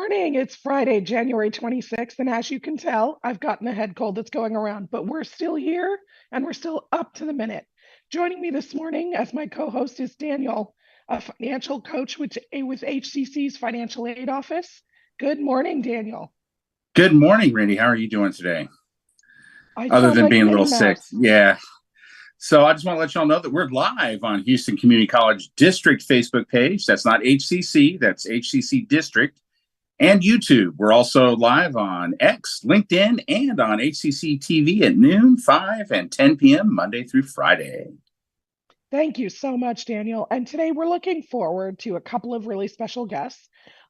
morning. It's Friday, January 26th, and as you can tell, I've gotten a head cold that's going around, but we're still here and we're still up to the minute. Joining me this morning as my co-host is Daniel, a financial coach with HCC's Financial Aid Office. Good morning, Daniel. Good morning, Randy. How are you doing today? I Other sound than like a being a big little sick. mess. Yeah. So I just want to let y'all know that we're live on Houston Community College District Facebook page. That's not HCC, that's HCC District, and YouTube. We're also live on X, LinkedIn, and on HCCTV at noon, 5, and 10 p.m. Monday through Friday. Thank you so much, Daniel. And today we're looking forward to a couple of really special guests.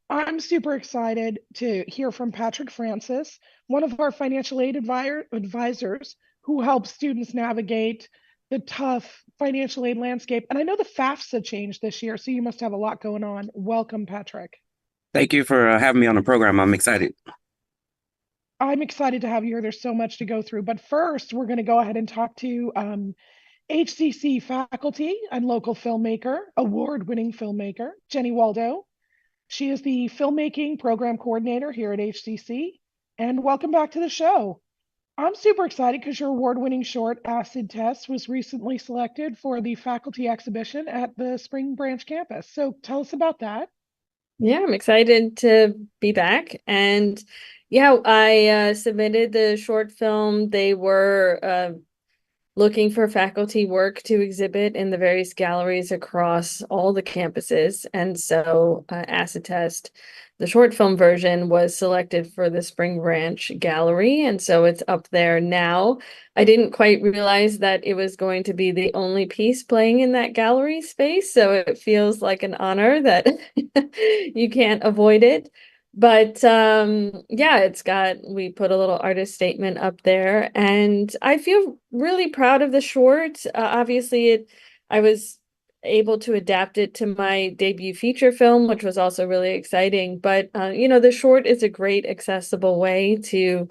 I'm super excited to hear from Patrick Francis, one of our financial aid advisors who helps students navigate the tough financial aid landscape. And I know the FAFSA changed this year, so you must have a lot going on. Welcome, Patrick. Thank you for having me on the program. I'm excited. I'm excited to have you here. There's so much to go through. But first, we're going to go ahead and talk to HCC faculty and local filmmaker, award-winning filmmaker, Jenny Waldo. She is the filmmaking program coordinator here at HCC. And welcome back to the show. I'm super excited because your award-winning short, Acid Test, was recently selected for the faculty exhibition at the Spring Branch campus. So tell us about that. Yeah, I'm excited to be back. And yeah, I submitted the short film. They were looking for faculty work to exhibit in the various galleries across all the campuses. And so Acid Test, the short film version, was selected for the Spring Branch Gallery. And so it's up there now. I didn't quite realize that it was going to be the only piece playing in that gallery space. So it feels like an honor that you can't avoid it. But yeah, we put a little artist statement up there, and I feel really proud of the short. Obviously, I was able to adapt it to my debut feature film, which was also really exciting. But the short is a great accessible way to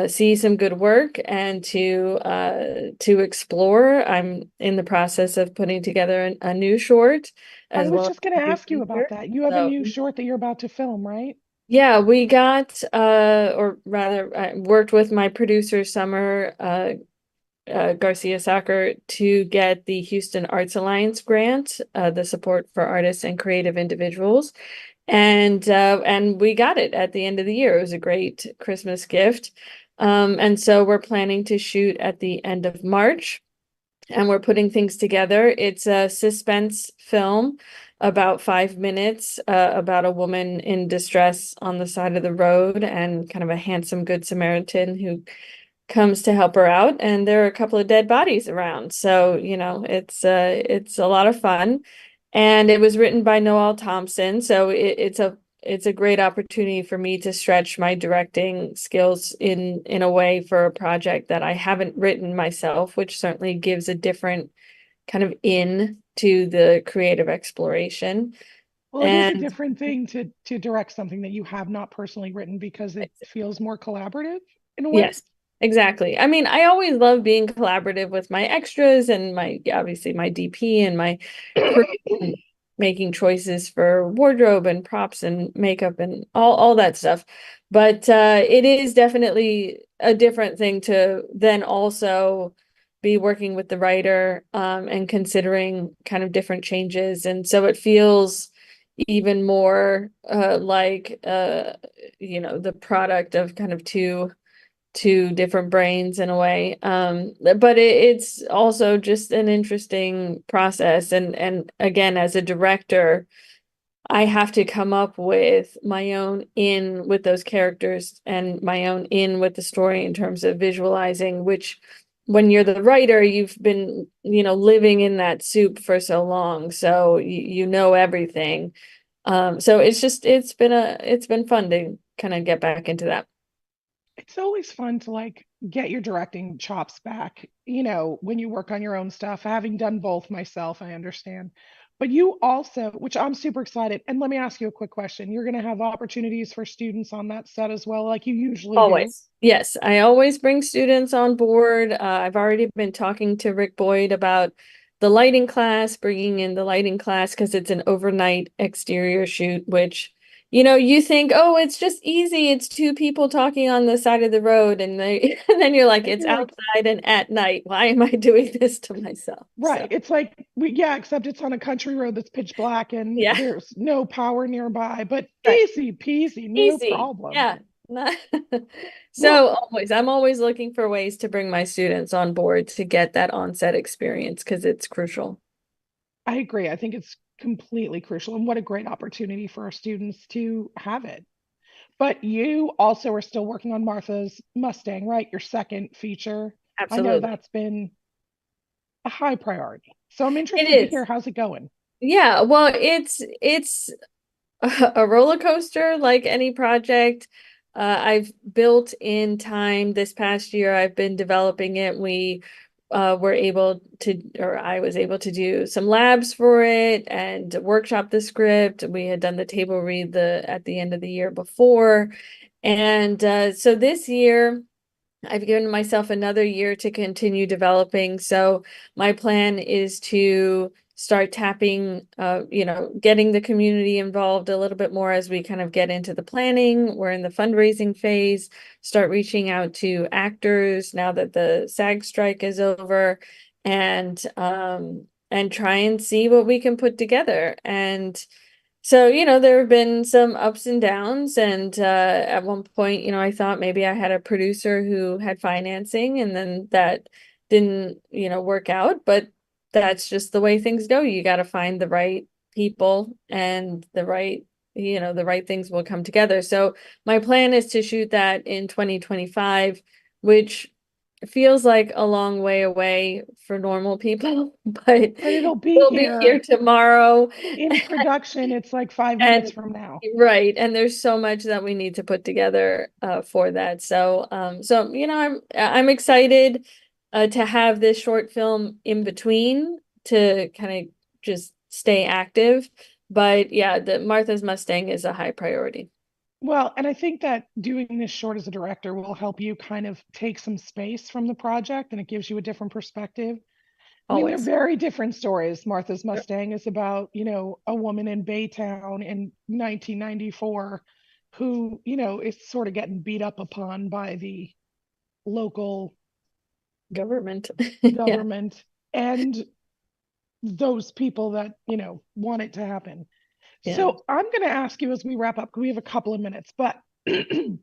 see some good work and to explore. I'm in the process of putting together a new short. I As was well just going to ask you about that. You have a new short that you're about to film, right? Yeah, we got, or rather, I worked with my producer, Summer Garcia Soccer, to get the Houston Arts Alliance grant, the support for artists and creative individuals. And we got it at the end of the year. It was a great Christmas gift. And so we're planning to shoot at the end of March, and we're putting things together. It's a suspense film, about 5 minutes, about a woman in distress on the side of the road and kind of a handsome Good Samaritan who comes to help her out. And there are a couple of dead bodies around. So, it's a lot of fun. And it was written by Noel Thompson. So it's a great opportunity for me to stretch my directing skills in a way for a project that I haven't written myself, which certainly gives a different kind of in to the creative exploration. Well, it is a different thing to direct something that you have not personally written because it feels more collaborative in a way. Yes, exactly. I mean, I always love being collaborative with my extras and obviously my DP and my making choices for wardrobe and props and makeup and all that stuff. But it is definitely a different thing to then also be working with the writer and considering kind of different changes. And so it feels even more like the product of kind of two different brains in a way. But it's also just an interesting process. And again, as a director, I have to come up with my own in with those characters and my own in with the story in terms of visualizing, which when you're the writer, you've been, living in that soup for so long. So you know everything. So it's been fun to kind of get back into that. It's always fun to get your directing chops back, when you work on your own stuff. Having done both myself, I understand. But you also, which I'm super excited, and let me ask you a quick question. You're going to have opportunities for students on that set as well, like you usually do. Always. Yes, I always bring students on board. I've already been talking to Rick Boyd about the lighting class, bringing in the lighting class because it's an overnight exterior shoot, which you think, oh, it's just easy. It's two people talking on the side of the road, and and then you're like, And it's you're like, outside and at night. Why am I doing this to myself? right. It's like yeah, except it's on a country road that's pitch black and Yeah, there's no power nearby, but right. easy peasy, no Easy. problem. Yeah. Not- Well, So I'm always looking for ways to bring my students on board to get that onset experience because it's crucial. I agree. I think it's completely crucial, and what a great opportunity for our students to have it. But you also are still working on Martha's Mustang, right? Your second feature. I know Absolutely. that's been a high priority. So I'm It interested to is. hear how's it going. Yeah, well, it's a roller coaster like any project. I've built in time this past year. I've been developing it. We were able to, or I was able to do some labs for it and workshop the script. We had done the table read at the end of the year before. And so this year, I've given myself another year to continue developing. So my plan is to start tapping, getting the community involved a little bit more as we kind of get into the planning. We're in the fundraising phase, start reaching out to actors now that the SAG strike is over, and try and see what we can put together. And so, there have been some ups and downs. And at one point, I thought maybe I had a producer who had financing, and then that didn't, work out. But that's just the way things go. You got to find the right people, and the right things will come together. So my plan is to shoot that in 2025, which feels like a long way away for normal people, but But it'll be we'll be here here tomorrow. in production. It's like 5 minutes And from now. right, and there's so much that we need to put together for that. So I'm excited to have this short film in between to kind of just stay active. But yeah, the Martha's Mustang is a high priority. Well, and I think that doing this short as a director will help you kind of take some space from the project and it gives you a different perspective. I mean, they're Always. very different stories. Martha's Mustang is about, a woman in Baytown in 1994 who, is sort of getting beat up upon by the local Government. Yeah. government and those people that, want it to happen. Yeah. So I'm going to ask you as we wrap up, because we have a couple of minutes, but I'm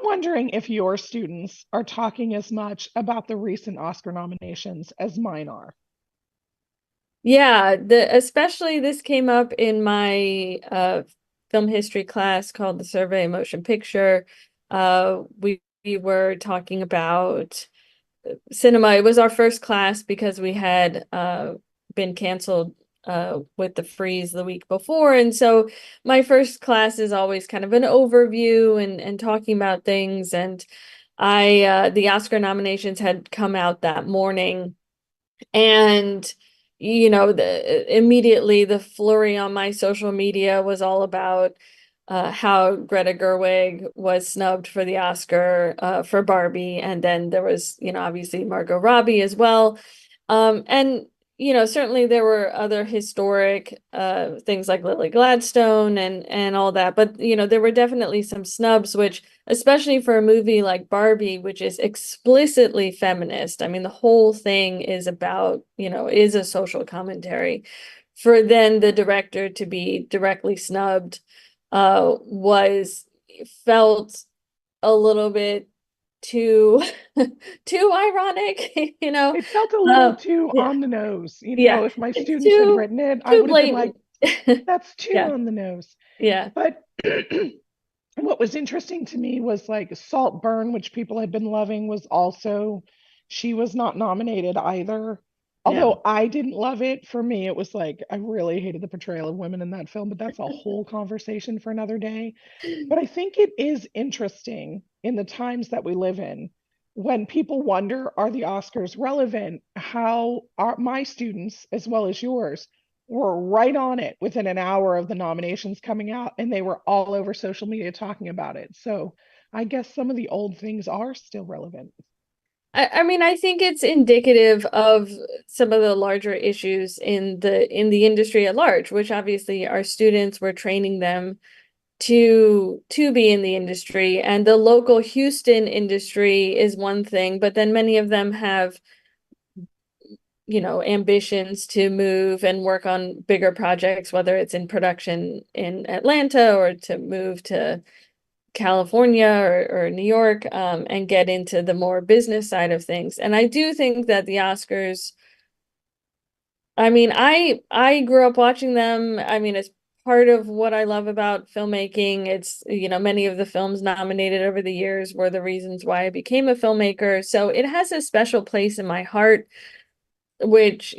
wondering if your students are talking as much about the recent Oscar nominations as mine are. Yeah, especially this came up in my film history class called the Survey of Motion Picture. We were talking about cinema. It was our first class because we had been canceled with the freeze the week before. And so my first class is always kind of an overview and talking about things. And the Oscar nominations had come out that morning. And immediately the flurry on my social media was all about how Greta Gerwig was snubbed for the Oscar for Barbie, and then there was obviously Margot Robbie as well, and certainly there were other historic things like Lily Gladstone and all that, but there were definitely some snubs, which especially for a movie like Barbie, which is explicitly feminist. I mean, the whole thing is about, is a social commentary. For then the director to be directly snubbed was felt a little bit too too ironic, It felt a little Uh, too yeah, on the nose. yeah, If my it's students had written it, I too would have been like, blatant. that's too Yeah, on the nose. yeah, But what was interesting to me was like Saltburn, which people had been loving, was also, she was not nominated either. yeah. Although I didn't love it, for me, it was like, I really hated the portrayal of women in that film, but that's a whole conversation for another day. But I think it is interesting in the times that we live in when people wonder, are the Oscars relevant? How are my students, as well as yours, were right on it within an hour of the nominations coming out, and they were all over social media talking about it. So I guess some of the old things are still relevant. I mean, I think it's indicative of some of the larger issues in the industry at large, which obviously our students, we're training them to be in the industry. And the local Houston industry is one thing, but then many of them have, ambitions to move and work on bigger projects, whether it's in production in Atlanta or to move to California or New York, and get into the more business side of things. And I do think that the Oscars, I mean, I grew up watching them. I mean, it's part of what I love about filmmaking. It's, many of the films nominated over the years were the reasons why I became a filmmaker. So it has a special place in my heart, which,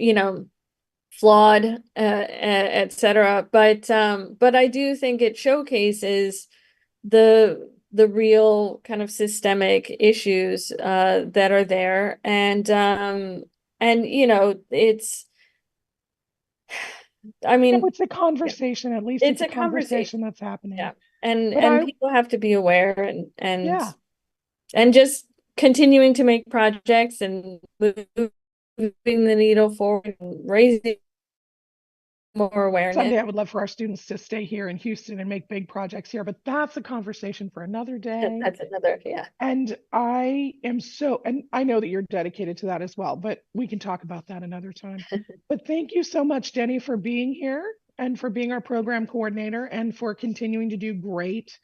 flawed, etc. But I do think it showcases the real kind of systemic issues that are there. And it's, I mean, It's a conversation, at least it's it's a a conversation. conversation that's happening. Yeah. And But and people have to be aware yeah, and just continuing to make projects and moving the needle forward and raising more awareness. someday I would love for our students to stay here in Houston and make big projects here, but that's a conversation for another day. That's another, yeah. And and I know that you're dedicated to that as well, but we can talk about that another time. But thank you so much, Jenny, for being here and for being our program coordinator and for continuing to do great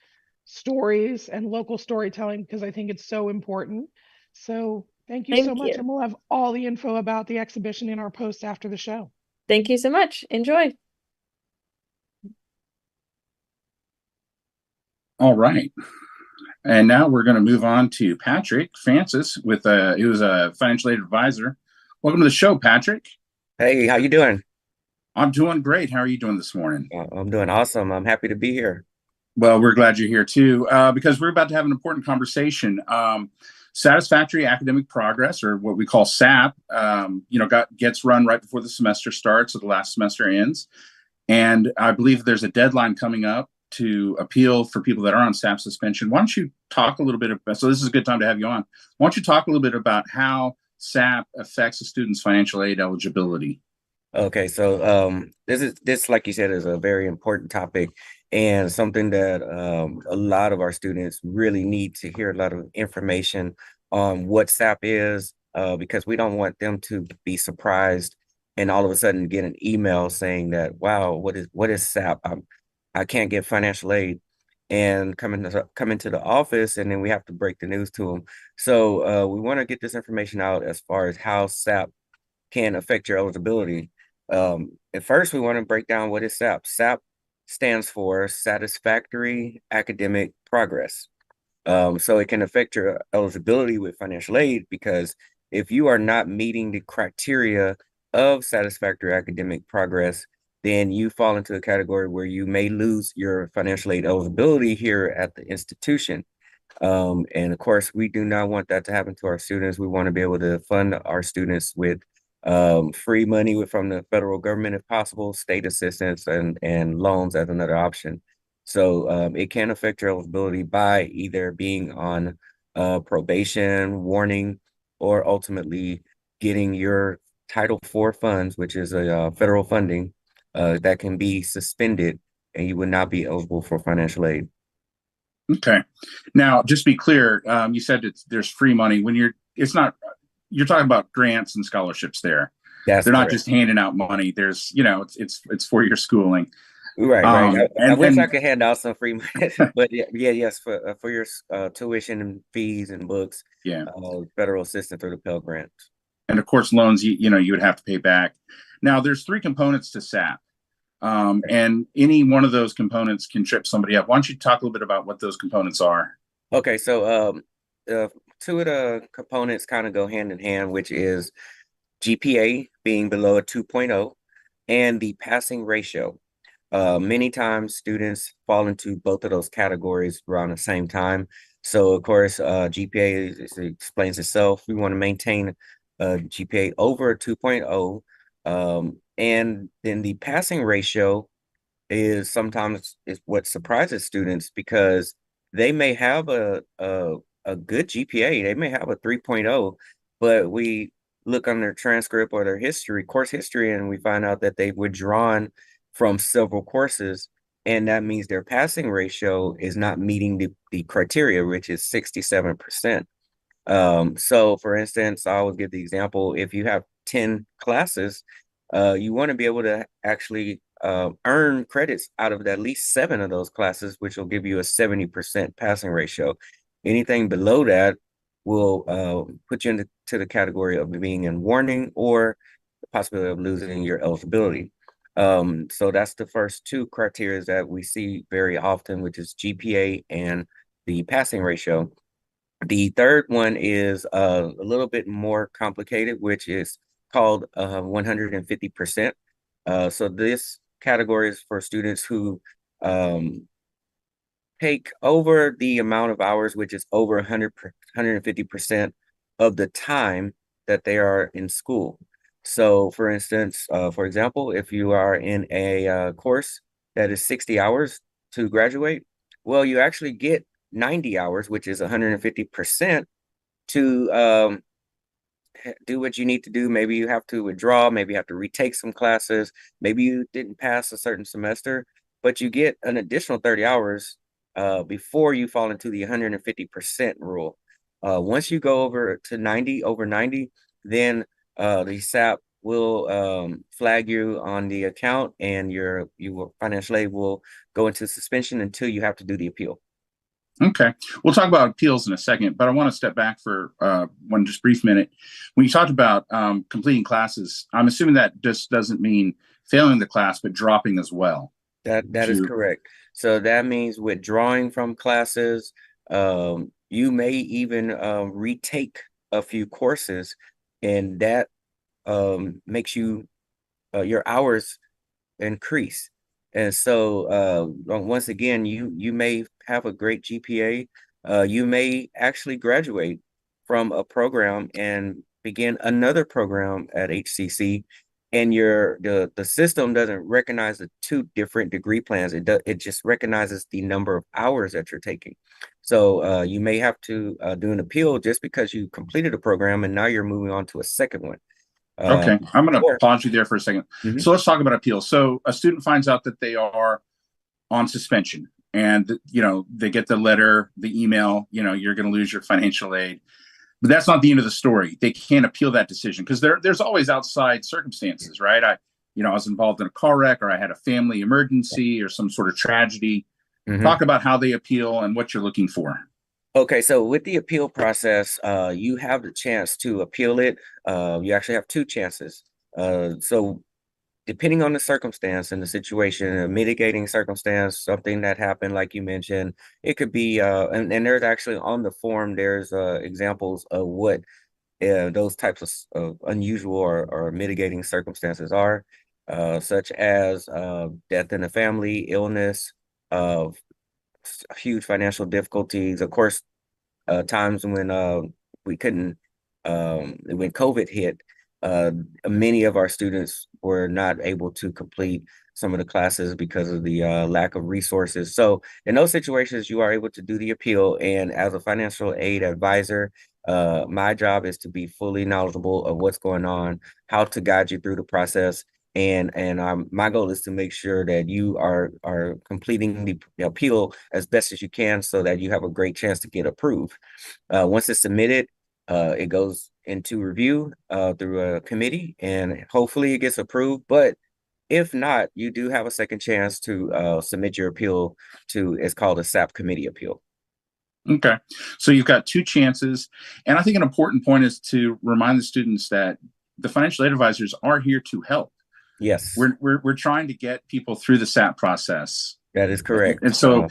stories and local storytelling, because I think it's so important. So thank you so Thank much. you. And we'll have all the info about the exhibition in our post after the show. Thank you so much. Enjoy. All right. And now we're going to move on to Patrick Francis with he was a financial aid advisor. Welcome to the show, Patrick. Hey, how you doing? I'm doing great. How are you doing this morning? I'm doing awesome. I'm happy to be here. Well, we're glad you're here too, because we're about to have an important conversation. Satisfactory Academic Progress, or what we call SAP, gets run right before the semester starts, or the last semester ends. And I believe there's a deadline coming up to appeal for people that are on SAP suspension. Why don't you talk a little bit about, so this is a good time to have you on. Why don't you talk a little bit about how SAP affects a student's financial aid eligibility? Okay, so this, like you said, is a very important topic and something that a lot of our students really need to hear a lot of information on what SAP is, because we don't want them to be surprised and all of a sudden get an email saying that, wow, what is SAP? I can't get financial aid, and come into the office, and then we have to break the news to them. So we want to get this information out as far as how SAP can affect your eligibility. At first, we want to break down what is SAP. SAP stands for Satisfactory Academic Progress. So it can affect your eligibility with financial aid, because if you are not meeting the criteria of satisfactory academic progress, then you fall into a category where you may lose your financial aid eligibility here at the institution. And of course, we do not want that to happen to our students. We want to be able to fund our students with free money from the federal government if possible, state assistance, and loans as another option. So it can affect your eligibility by either being on probation, warning, or ultimately getting your Title IV funds, which is a federal funding that can be suspended, and you would not be eligible for financial aid. Okay. Now, just be clear, you said there's free money when you're talking about grants and scholarships there. They're correct. Not just handing out money. There's, it's for your schooling. Right. I wish I could hand out some free money, but yes, for your tuition and fees and books, federal assistance through the Pell Grant. And of course, loans, you would have to pay back. Now, there's three components to SAP. And any one of those components can trip somebody up. Why don't you talk a little bit about what those components are? Okay, so two of the components kind of go hand in hand, which is GPA being below a 2.0 and the passing ratio. Many times students fall into both of those categories around the same time. So of course, GPA explains itself. We want to maintain a GPA over a 2.0. And then the passing ratio is sometimes is what surprises students, because they may have a good GPA. They may have a 3.0, but we look on their transcript or their course history, and we find out that they've withdrawn from several courses and that means their passing ratio is not meeting the criteria, which is 67%. So for instance, I always give the example, if you have 10 classes, you want to be able to actually earn credits out of at least 7 of those classes, which will give you a 70% passing ratio. Anything below that will put you into the category of being in warning or the possibility of losing your eligibility. So that's the first 2 criteria that we see very often, which is GPA and the passing ratio. The third one is a little bit more complicated, which is called 150%. So this category is for students who take over the amount of hours, which is over 150% of the time that they are in school. So for instance, for example, if you are in a course that is 60 hours to graduate, well, you actually get 90 hours, which is 150% to do what you need to do. Maybe you have to withdraw, maybe you have to retake some classes, maybe you didn't pass a certain semester, but you get an additional 30 hours before you fall into the 150% rule. Once you go over 90, then the SAP will flag you on the account, and your financial aid will go into suspension until you have to do the appeal. Okay, we'll talk about appeals in a second, but I want to step back for one just brief minute. When you talked about completing classes, I'm assuming that just doesn't mean failing the class, but dropping as well. That is correct. So that means withdrawing from classes. You may even retake a few courses, and that makes you your hours increase. And so once again, you may have a great GPA. You may actually graduate from a program and begin another program at HCC, and the system doesn't recognize the 2 different degree plans. It just recognizes the number of hours that you're taking. So you may have to do an appeal just because you completed a program and now you're moving on to a second one. Okay, I'm going to pause you there for a second. Mm-hmm. So let's talk about appeals. So a student finds out that they are on suspension, and they get the letter, the email, you're going to lose your financial aid. But that's not the end of the story. They can't appeal that decision because there's always outside circumstances, right? I was involved in a car wreck, or I had a family emergency, or some sort of tragedy. Mm-hmm. Talk about how they appeal and what you're looking for. Okay, so with the appeal process, you have the chance to appeal it. You actually have 2 chances. So depending on the circumstance and the situation, a mitigating circumstance, something that happened, like you mentioned, it could be, and there's actually on the form, there's examples of what those types of unusual or mitigating circumstances are, such as death in the family, illness, huge financial difficulties, of course, times when we couldn't, when COVID hit, many of our students were not able to complete some of the classes because of the lack of resources. So in those situations, you are able to do the appeal. And as a financial aid advisor, my job is to be fully knowledgeable of what's going on, how to guide you through the process. And my goal is to make sure that you are completing the appeal as best as you can so that you have a great chance to get approved. Once it's submitted, it goes into review through a committee, and hopefully it gets approved. But if not, you do have a second chance to submit your appeal to, it's called a SAP committee appeal. Okay, so you've got 2 chances. And I think an important point is to remind the students that the financial aid advisors are here to help. Yes. We're trying to get people through the SAP process. That is correct. And so,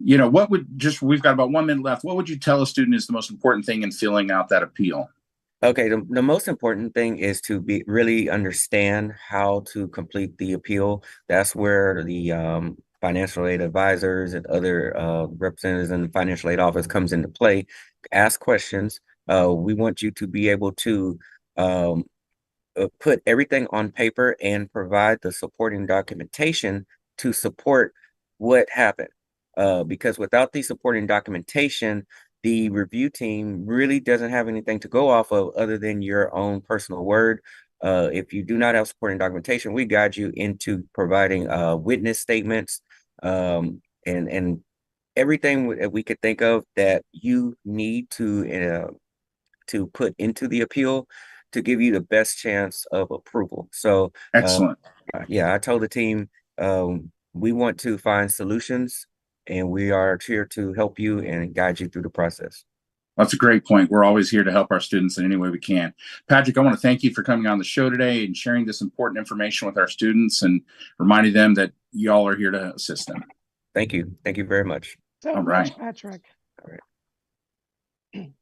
we've got about 1 minute left. What would you tell a student is the most important thing in filling out that appeal? Okay, the most important thing is to really understand how to complete the appeal. That's where the financial aid advisors and other representatives in the financial aid office comes into play. Ask questions. We want you to be able to put everything on paper and provide the supporting documentation to support what happened. Because without the supporting documentation, the review team really doesn't have anything to go off of other than your own personal word. If you do not have supporting documentation, we guide you into providing witness statements, and everything that we could think of that you need to put into the appeal to give you the best chance of approval. So, Excellent. yeah, I told the team we want to find solutions, and we are here to help you and guide you through the process. That's a great point. We're always here to help our students in any way we can. Patrick, I want to thank you for coming on the show today and sharing this important information with our students and reminding them that y'all are here to assist them. Thank you. Thank you very much. So All much, right. Patrick. All right.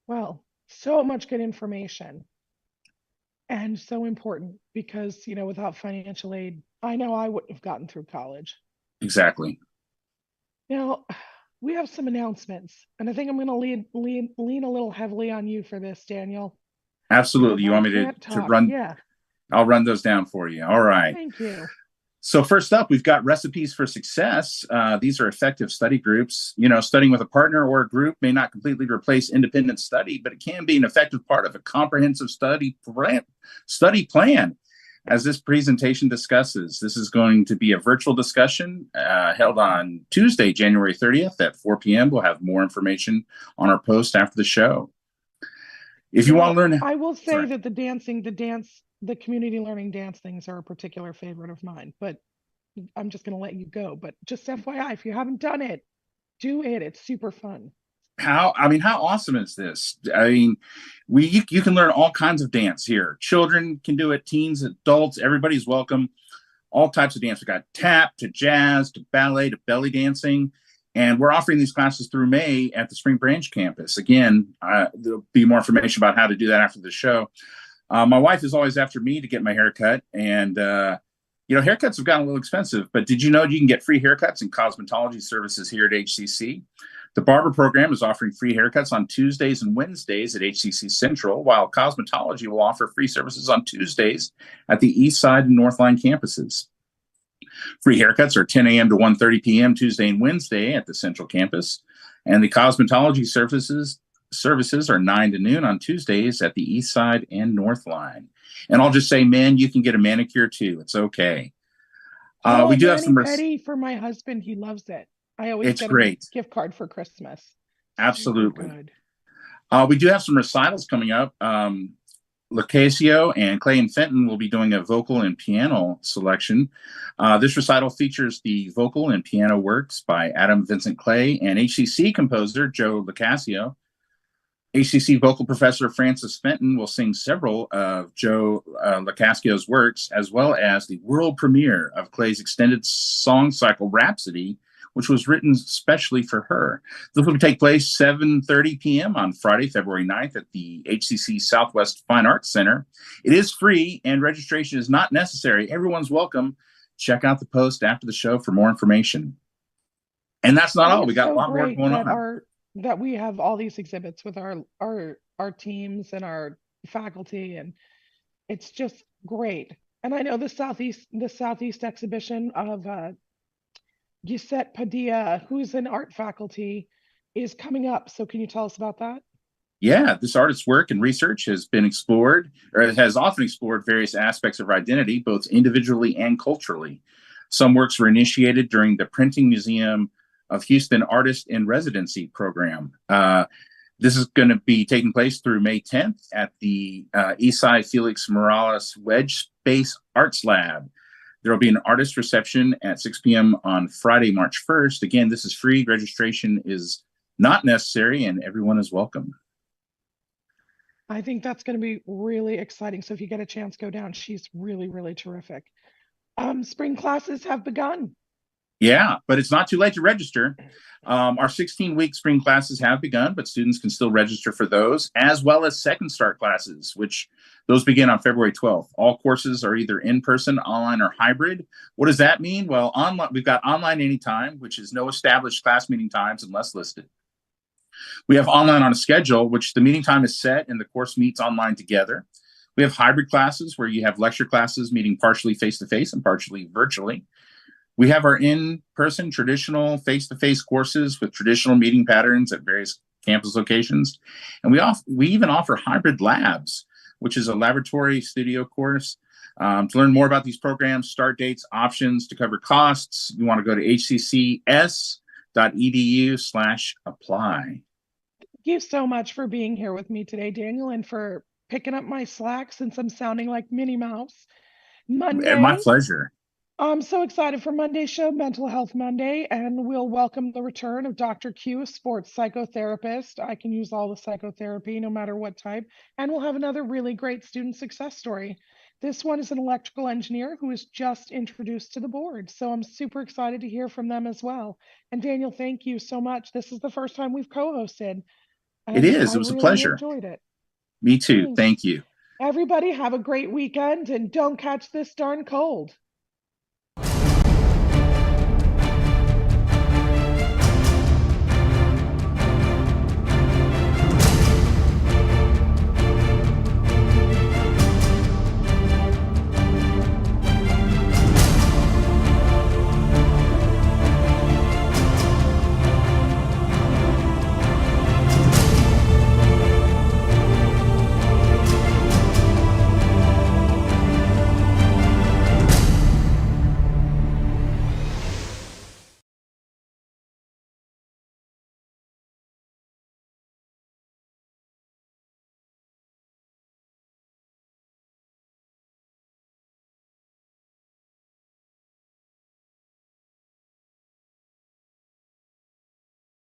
Well, so much good information and so important because, you know, without financial aid, I know I wouldn't have gotten through college. Exactly. Now, we have some announcements, and I think I'm going to lean a little heavily on you for this, Daniel. Absolutely. You want me Can't to talk. run? Yeah, I'll run those down for you. All right. thank you. So first up, we've got recipes for success. These are effective study groups. You know, studying with a partner or a group may not completely replace independent study, but it can be an effective part of a comprehensive study plan. As this presentation discusses, this is going to be a virtual discussion held on Tuesday, January 30th at 4 p.m. We'll have more information on our post after the show. If you want to learn, I will say that the community learning dance things are a particular favorite of mine, but I'm just going to let you go. But just FYI, if you haven't done it, do it. It's super fun. how awesome is this? I mean, you can learn all kinds of dance here. Children can do it, teens, adults, everybody's welcome. All types of dance. We got tap to jazz to ballet to belly dancing. And we're offering these classes through May at the Spring Branch campus. Again, there'll be more information about how to do that after the show. My wife is always after me to get my hair cut. And, you know, haircuts have gotten a little expensive, but did you know you can get free haircuts and cosmetology services here at HCC? The barber program is offering free haircuts on Tuesdays and Wednesdays at HCC Central, while cosmetology will offer free services on Tuesdays at the East Side and North Line campuses. Free haircuts are 10 a.m. to 1:30 p.m. Tuesday and Wednesday at the Central campus, and the cosmetology services are 9 to noon on Tuesdays at the East Side and North Line. And I'll just say, men, you can get a manicure too. It's okay. We do have some petty for my husband. He loves it. I always get great. a gift card for Christmas. Absolutely. We do have some recitals coming up. Locasio and Clay and Fenton will be doing a vocal and piano selection. This recital features the vocal and piano works by Adam Vincent Clay and HCC composer Joe Locasio. HCC vocal professor Francis Fenton will sing several of Joe Locasio's works, as well as the world premiere of Clay's extended song cycle Rhapsody, which was written specially for her. This will take place 7:30 p.m. on Friday, February 9th at the HCC Southwest Fine Arts Center. It is free and registration is not necessary. Everyone's welcome. Check out the post after the show for more information. And that's not all. We got a lot more going on. That we have all these exhibits with our teams and our faculty, and it's just great. And I know the Southeast exhibition of Gisette Padilla, who's an art faculty, is coming up. So can you tell us about that? Yeah, this artist's work and research has been explored, or it has often explored various aspects of identity, both individually and culturally. Some works were initiated during the Printing Museum of Houston Artist in Residency program. This is going to be taking place through May 10th at the Eastside Felix Morales Wedge Space Arts Lab. There will be an artist reception at 6 p.m. on Friday, March 1st. Again, this is free. Registration is not necessary, and everyone is welcome. I think that's going to be really exciting. So if you get a chance, go down. She's really, really terrific. Spring classes have begun. Yeah, but it's not too late to register. Our 16-week spring classes have begun, but students can still register for those, as well as Second Start classes, which those begin on February 12th. All courses are either in-person, online, or hybrid. What does that mean? Well, online, we've got online anytime, which is no established class meeting times unless listed. We have online on a schedule, which the meeting time is set and the course meets online together. We have hybrid classes where you have lecture classes meeting partially face-to-face and partially virtually. We have our in-person traditional face-to-face courses with traditional meeting patterns at various campus locations. And we even offer hybrid labs, which is a laboratory studio course To learn more about these programs, start dates, options, to cover costs, you want to go to hccs.edu/apply. Thank you so much for being here with me today, Daniel, and for picking up my slack since I'm sounding like Minnie Mouse. Monday, My pleasure. I'm so excited for Monday's show, Mental Health Monday, and we'll welcome the return of Dr. Q, a sports psychotherapist. I can use all the psychotherapy, no matter what type. And we'll have another really great student success story. This one is an electrical engineer who was just introduced to the board. So I'm super excited to hear from them as well. And Daniel, thank you so much. This is the first time we've co-hosted. It And is. I It was a really pleasure. enjoyed it. Me too. Thanks. Thank you. Everybody have a great weekend and don't catch this darn cold.